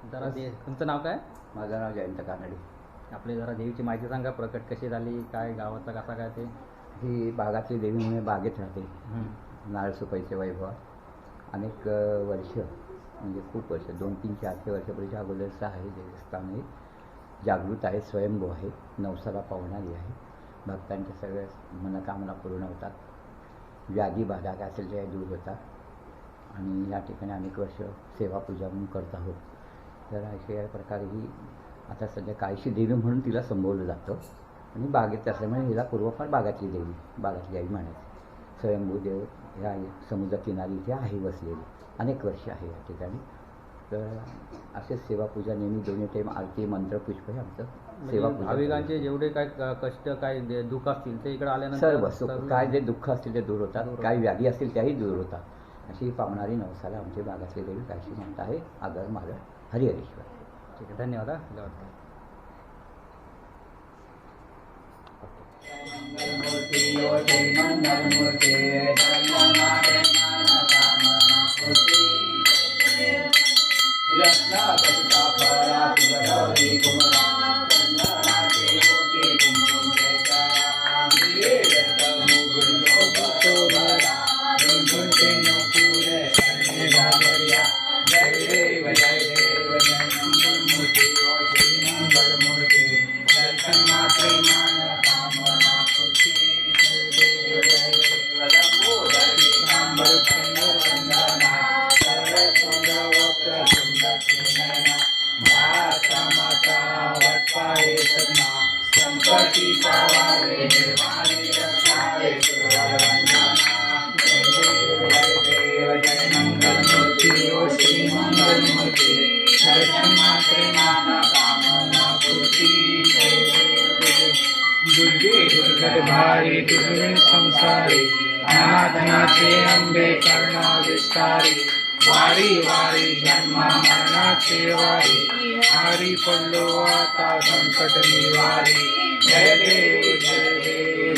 जरा तुमचं नाव काय? माझं नाव जयंत कानडे. आपली जरा देवीची माहिती सांगा. प्रकट कशी झाली, काय गावाचा कसा काय ते? ही बागातली देवी म्हणून बागेत राहते. नारळसुपाईचे वैभव अनेक वर्ष, म्हणजे खूप वर्ष, 2-3-4 वर्षापूर्वीच्या अगोदरचं आहे. देवस्थान हे जागृत आहे, स्वयंभू आहे, नवसाला पावणारी आहे. भक्तांच्या सगळ्या मनोकामना पूर्ण होतात, व्याधी बाधा काय असेल त्या दूर होतात आणि या ठिकाणी अनेक वर्ष सेवा पूजा म्हणून करत आहोत. तर अशा प्रकारे ही आता सध्या काळीशी देवी म्हणून तिला संबोधलं जातं आणि बागेत असल्यामुळे हिला पूर्वफार बागातली देवी, बागातली आई म्हणायची. स्वयंभू देव ह्या समुद्र किनारी इथे आहे बसलेली, अनेक वर्ष आहे या ठिकाणी. तर असेच सेवापूजा नेहमी दोन्ही टाईम आरती मंत्र पुष्प हे आमचं सेवापूजा. भाविकांचे जेवढे काय कष्ट काय दुःख असतील ते इकडे आल्यानंतर सर्व सुख, काय जे दुःख असतील ते दूर होतात, काही व्याधी असतील त्याही दूर होतात. अशी पावणारी नवसाला आमची बागातली देवी काळशी म्हणत आहे. आगर मागर हरिहरेश्वर. ठीक आहे, धन्यवाद. भारी तुझे संसारी, अनाथनाचे अंबे कर्णा विस्तारी. वारी वारी जन्म मरणाचे वारी, हरी पडलो आता संकट निवारी. जय देव जय देव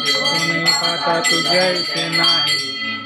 तुम्ही पाहता तुझ्याचे नाही,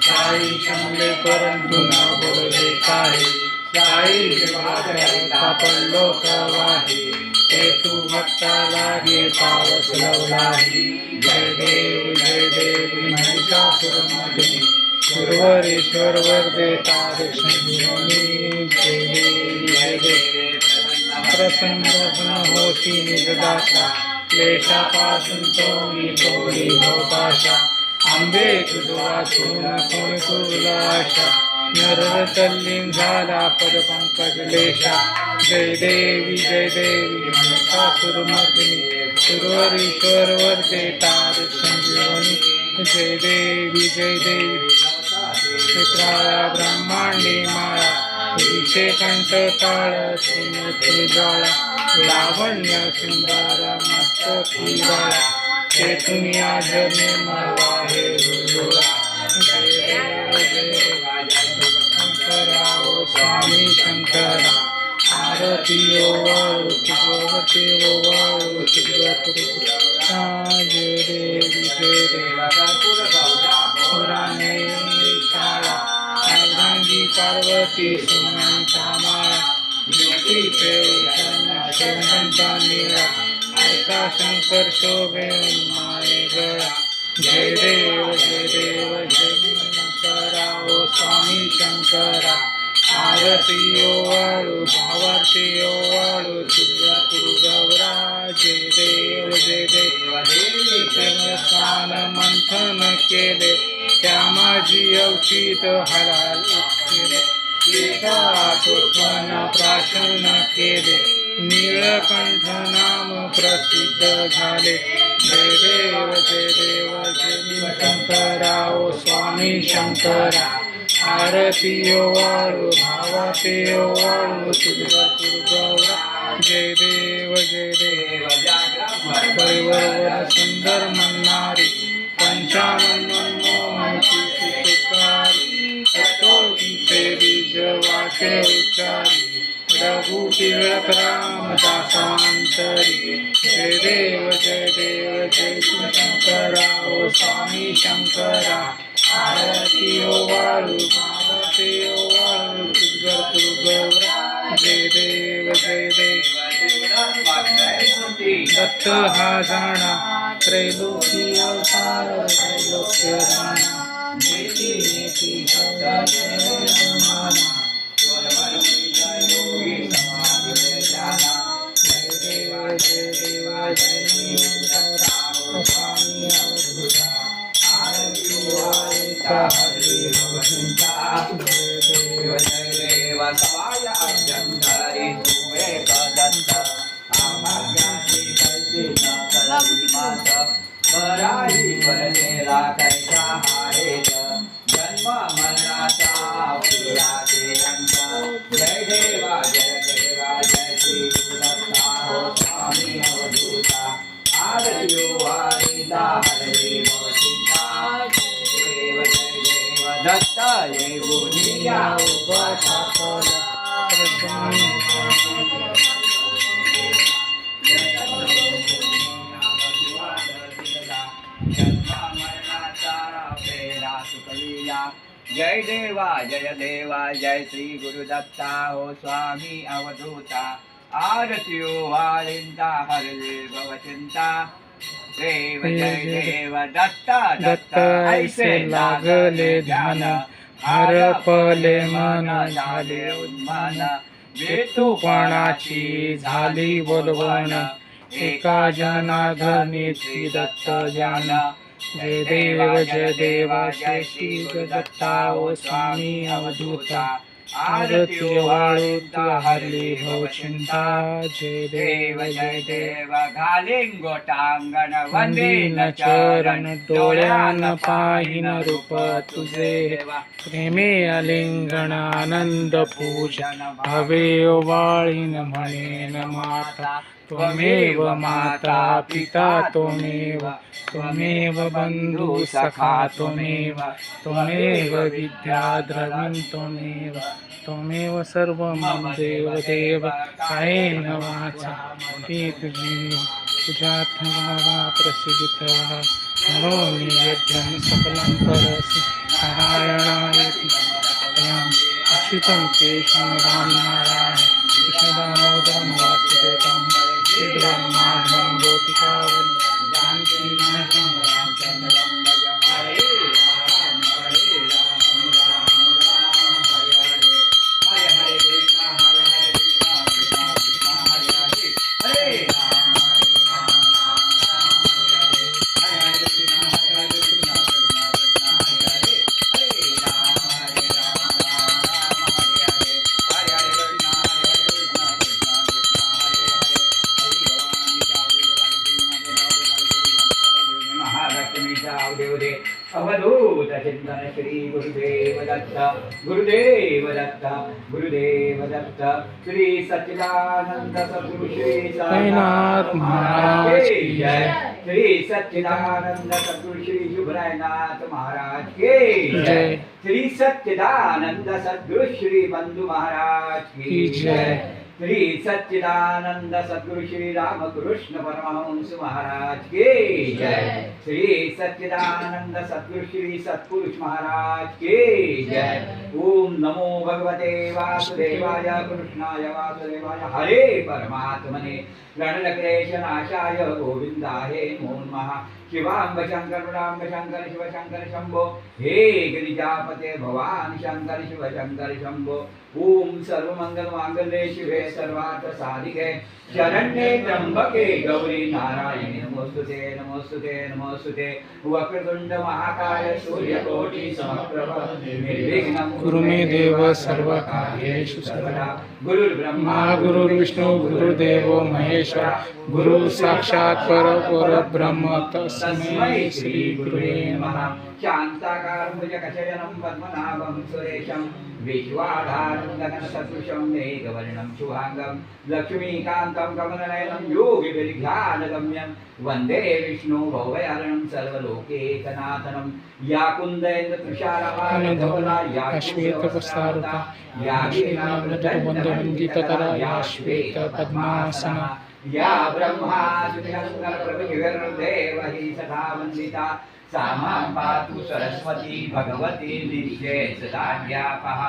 काही शमले परंतु न बोलले काही. काही जगाचा पडलो प्रवाही, ते तू भक्ताला घे पावस लवलाही. जय देव महिषासुरमर्दिनी, सुरवरेश्वर वरदेता दक्षिणी. जय देव जय देव प्रसन्न होती निजदाशा, क्लेशापासून तोडी भवपाशा. आंबे तुझ वाचून कोण तुला आशा, नरतल्लीन झाला पद पंकज लेशा. जय देवी महिषासुरमर्दिनी, सुरवरेश्वर वरदेता दक्षिणी. जय देवी चित्राळा ब्रह्मांडी माळा, विषे कंठ काळ श्रीमती ज्वाळा. लावण्य सुंदर मस्तकी बाळा, ते दुनिया निर्मळ आहे रुजुळा. जय देव शंकरा ओ स्वामी शंकरा, आरती ओवाळू तुझवते ओवाळू तुझवते. जय देवी पुराणे शाळा, अर्धांगी पार्वती सुमंता माळा. ज्योतीचे शेवंता निळा, ऐसा शंकर शोभे माळे गळा. जय देव जय शंकरा ओ स्वामी शंकरा, आरती ओवाळू भावार्ती ओवाळू तुझ्या गौरा. जय देव देवस्थान मंथन केले, त्या माझी अवचित हलाल केले. प्राशन केले, नीळकंठ नाम प्रसिद्ध झाले. जय देव शंकरा ओ स्वामी शंकरा, आरती ओवाळू भावाते ओवाळू तुझ्या गौरा. जय देव परिवर सुंदर म्हणणारी, पंचानन मनमोहनची सुखकारी. बीज वाचे उच्चारी, रघु टिळक रामदासांतरी. जय देव जय शंकरा ओ स्वामी शंकरा आरती ओवाळू आरती ओवाळू तुझगर तू गौरा जय देव दत्त हा जाणा त्रैलोकी अवतार त्रैलोक्य राणा नेती नेती स्वामी अवधूता आरती ओवाळता हरी देव सवाय अभ्यंतरी तुवे दत्त आभाग्याची कल्पित कल्पित पराही परदेला कैसा हारेत जन्म मरणाचा पुराते अंत जय देवा जय श्री गुरुदत्ता हो स्वामी अवधूता आरती वारिता हरे मोचिता जय देव दत्त ये गुनिया उपता जय देवा जय श्री गुरुदत्ता हो स्वामी अवधूता आरती वालिंता हरले भवचिंता देव जय देव दत्ता दत्त ऐसे लागले ध्यान हरपले मन झाले उन्मान वेतूपणाची झाली बोलवण एका जनाधनीची दत्त जान जय देव जय श्री गुरुदत्ता ओ स्वामी अवधूता आरती वाळूता हरली भवचिंता जय देव घालीन गोटांगण वंदीन चरण डोळ्यान पाहिन रूप तुझे प्रेमे अलिंगण आनंद पूजन भवे वाळीन म्हणेन माता त्वमेव माता पिता त्वमेव बंधु सखा त्वमेव विद्या द्रविण त्वमेव सर्वं देव कायेन वाचा हे तुझी तुझ्यात्मा प्रसिद्धितः करोमि यज्ञं सकलं करोसि नारायणायति अच्युतं केशवं रामनारायण कृष्णदामोदरं वासुदेवं श्रीब्रह्माण्डं गोपिकावल्लभं जानकी नायकं रामचन्द्रं भज हरे राम हरे राम राम राम हरे हरे हरे हरे कृष्ण हरे हरे कृष्ण कृष्ण कृष्ण हरे हरे हरे राम हरे राम राम राम हरे हरे हरे हरे कृष्ण हरे हरे कृष्ण कृष्ण कृष्ण हरे हरे हरे राम हरे राम राम राम हरे हरे हरे हरे कृष्ण हरे हरे कृष्ण कृष्ण कृष्ण हरे हरे हरि भवानी जावे महालक्ष्मी जावे दे अवधूत चिंतन श्री गुरुदेव दत्त श्री सच्चिदानंद सद्गुरु श्री साईनाथ महाराज की जय श्री सच्चिदानंद सद्गुरु श्री शुभरायनाथ महाराज की जय श्री सच्चिदानंद सद्गुरु श्री बंधु महाराज की जय श्री सच्चिदानंद सद्गुरु श्री रामकृष्ण परमहंस महाराज की जय श्री सच्चिदानंद सद्गुरु श्री सत्पुरुष महाराज की जय ओम नमो भगवते वासुदेवाय कृष्णाय वासुदेवाय हरे परमात्मने प्रणलक्लेशनाशाय गोविंदाय नमो नमः शिवांब शंकर शिव शंकर शंभो हे गिरिजापते भवान शंकर शिव शंकर शंभो ओम सर्वमंगल मांगल्ये शिवे सर्वार्थ साधिके शरण्ये त्र्यंबके गौरी नारायणी नमोस्तुते वक्रतुंड महाकाय सूर्यकोटि समप्रभ निर्विघ्नं कुरु मे देव सर्वकार्येषु सर्वदा गुरुर्ब्रह्मा गुरुर्विष्णु गुरुदेवो महेश्वर गुरु साक्षात् परब्रह्म तस्मै श्री गुरुवे नमः शान्ताकारं भुजगशयनं पद्मनाभं सुरेशं विश्वाधारं गगनसदृशं मेघवर्णं शुभांगं लक्ष्मीकान्तं कमलनयनं योगिभिर्ध्यानगम्यं वन्दे विष्णु भवभयहरणं सर्वलोकैकनाथनं या कुन्देन्द्रतुषारहारधवला या श्वेतवस्त्रारुता या वीणामृतबन्धवन्दितकरा या श्वेतपद्मासना या ब्रह्मा सुनिरङ्गलप्रभृतिर्देवहि सदा वन्दिता सामां पातु सरस्वती भगवती निश्चेषदाढ्यापः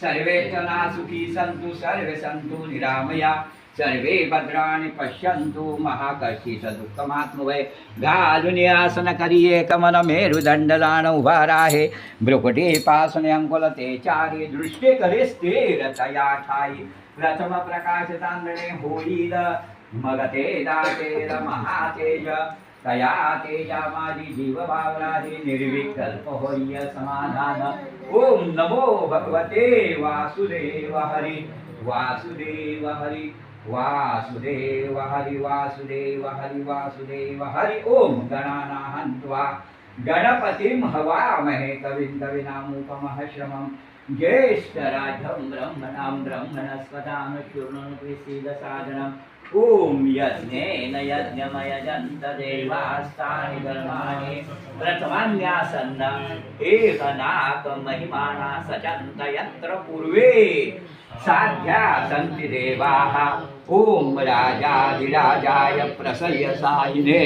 सर्वे जना सुखी सन्तु सर्वे सन्तु निरामया सर्वे भद्राणि पश्यन्तु महाकर्षितदुःखमात्मवै घालुन्यासन करिये कमल मेरुदंडलान उभा राहे ब्रुकुटी पासने अंकुलते चारी दृष्टी करे स्थिर तया ठाई प्रथम प्रकाश चांदणे होईल मग ते दातेर महातेज तया तेजा माझी जीव बावराही निर्विकल्प होय समाधान ओम नमो भगवते वासुदेव हरी वासुदेव हरी वासुदेव हरि वासुदेव हरि वासुदेव हरि ओम गणानाहन्त्वा गणपतिं हवामहे कविं कविनामुपमः श्रमं ज्येष्ठराजं ब्रह्मणां ब्रह्मणस्पदां शृण्वन्ति ओम यज्ञेन यज्ञमयजन्त देवास्तानि कर्माणि प्रथमान्यासन्न एकनाक महिमाना सचन्त यत्र पूर्वे साध्या सन्ति देवाः ओम राजाधिराजाय प्रसयसायिने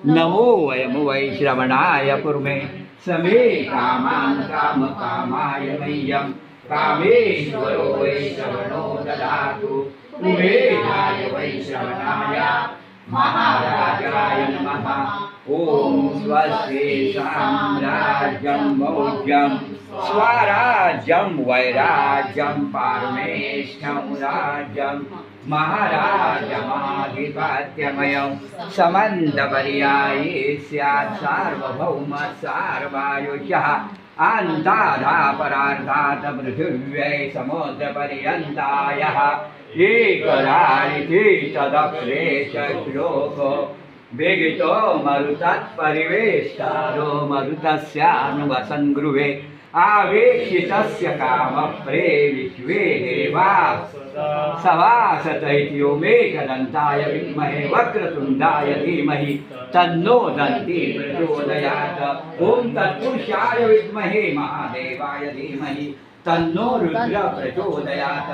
नमो वयं वै श्रवणाय कुर्मे समे कामान् कामकामाय मह्यं कामेश्वरो वै श्रवणो ददातु कुबेराय वै श्रवणाय महाराजाय नमः ओम स्वस्ति साम्राज्यं मौज्यं स्वराज्यं वैराज्यं पारमेष्ठं राज्यं महाराजमाधिपत्यमयं समन्तपर्याये स्यात् सार्वभौम सार्वायुष्यः अन्ताधापरार्धात् पृथिव्यै समुद्रपर्यन्तायः एकरारिति तदप्रेष श्लोको वेगितो मरुतत्परिवेष्टारो मरुतस्यानुवसन् गृहे आवेक्षितस्य कामप्रे विश्वे देवा सवासत इति ओमेकदन्ताय विद्महे वक्रतुण्डाय धीमहि तन्नो दन्ती प्रचोदयात् ॐ तत्पुरुषाय विद्महे महादेवाय धीमहि तन्नो रुद्र प्रचोदयात्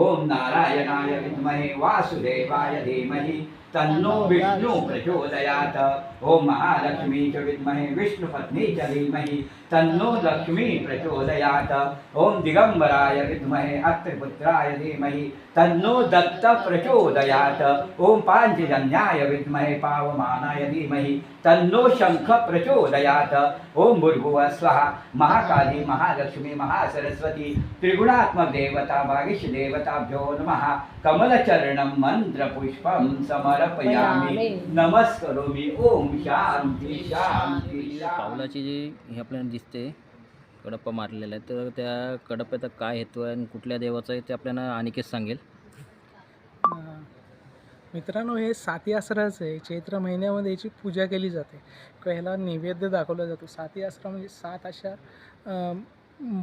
ॐ नारायणाय विद्महे वासुदेवाय धीमहि तन्नो विष्णु प्रचोदयात् ॐ महालक्ष्मी च विद्महे विष्णुपत्नी च धीमहि तन्नो लक्ष्मी प्रचोदयात् ॐ दिगंबराय विद्महे अत्रिपुत्राय धीमहि तन्नो दत्त प्रचोदयात् ॐ पाञ्चजन्याय विद्महे पावमानाय धीमहि तन्नो शंख प्रचोदयात् ॐ भूर्भुवः स्वः महाकाली महालक्ष्मी महासरस्वती त्रिगुणात्मक देवता भागीश देवताभ्यो नमः कमलचरणं मंत्रपुष्पं समर्पयामि नमस्करोमि ओम शांती शांती पावलाची जी हे आपल्याला दिसते कडप्पा मारलेला आहे तर त्या कडप्प्याचा काय हेतू आहे आणि कुठल्या देवाचा आहे ते आपल्याला अनिकेत सांगेल. मित्रांनो, हे साती आसराचं आहे. चैत्र महिन्यामध्ये याची पूजा केली जाते किंवा ह्याला नैवेद्य दाखवला जातो. साती आसरा म्हणजे 7 अशा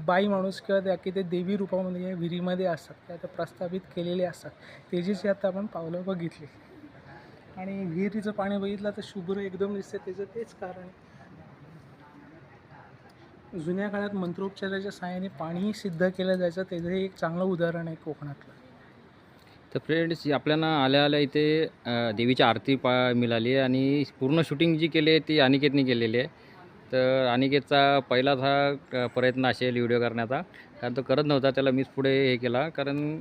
बाई माणूस किंवा त्या की ते देवी रूपामध्ये या विहिरीमध्ये असतात, त्या आता प्रस्थापित केलेले असतात. त्याचीच आता आपण पावलं बघितली आणि विहिरीचं पाणी बघितलं तर शुभ्र एकदम दिसते. त्याचं तेच कारण आहे. जुन्या काळात मंत्रोपचाराच्या सहाय्याने पाणी सिद्ध केलं जायचं, त्याचं हे एक चांगलं उदाहरण आहे कोकणातलं. तर फ्रेंड्स, आपल्याला आल्या आल्या इथे देवीची आरती मिळाली आहे आणि पूर्ण शूटिंग जी केली आहे ती अनिकेतने केलेली आहे. तर अनिकेतचा पहिलाच हा प्रयत्न असेल व्हिडिओ करण्याचा, कारण तो करत नव्हता. त्याला मीच पुढे हे केला, कारण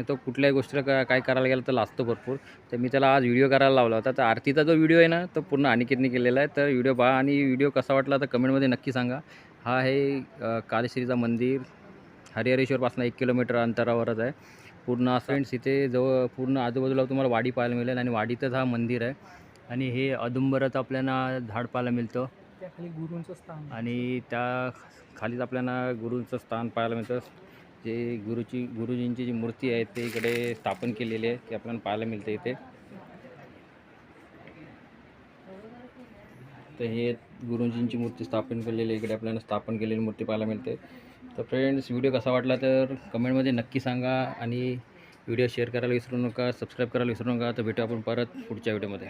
तो कुठल्याही गोष्टीला काय करायला गेला तर लाजतो भरपूर. तर मी त्याला आज व्हिडिओ करायला लावला होता. तर आरतीचा जो व्हिडिओ आहे ना तो पूर्ण अनिकेतने केलेला आहे. तर व्हिडिओ पहा आणि व्हिडिओ कसा वाटला तर कमेंटमध्ये नक्की सांगा. हा आहे कालेश्वरीचा मंदिर, हरिहरेश्वरपासून 1 किलोमीटर अंतरावरच आहे. पूर्ण फ्रेंड्स इथे जवळ पूर्ण आजूबाजूला तुम्हाला वाडी पाहायला मिळेल आणि वाडीतच हा मंदिर आहे. आणि हे औदुंबराचं आपल्याला झाड पाहायला मिळतं त्या खाली गुरूंचं स्थान आणि त्या खालीच आपल्याला गुरूंचं स्थान पाहायला मिळतं. जे गुरुजींची जी मूर्ती आहे ते इकडे स्थापन केलेली आहे, ते आपल्याला पाहायला मिळते इथे. तर हे गुरुजींची मूर्ती स्थापन केलेली इकडे आपल्याला स्थापन केलेली मूर्ती पाहायला मिळते. तर फ्रेंड्स, व्हिडिओ कसा वाटला तर कमेंटमध्ये नक्की सांगा आणि व्हिडिओ शेअर करायला विसरू नका, सबस्क्राईब करायला विसरू नका. तर भेटू आपण परत पुढच्या व्हिडिओमध्ये.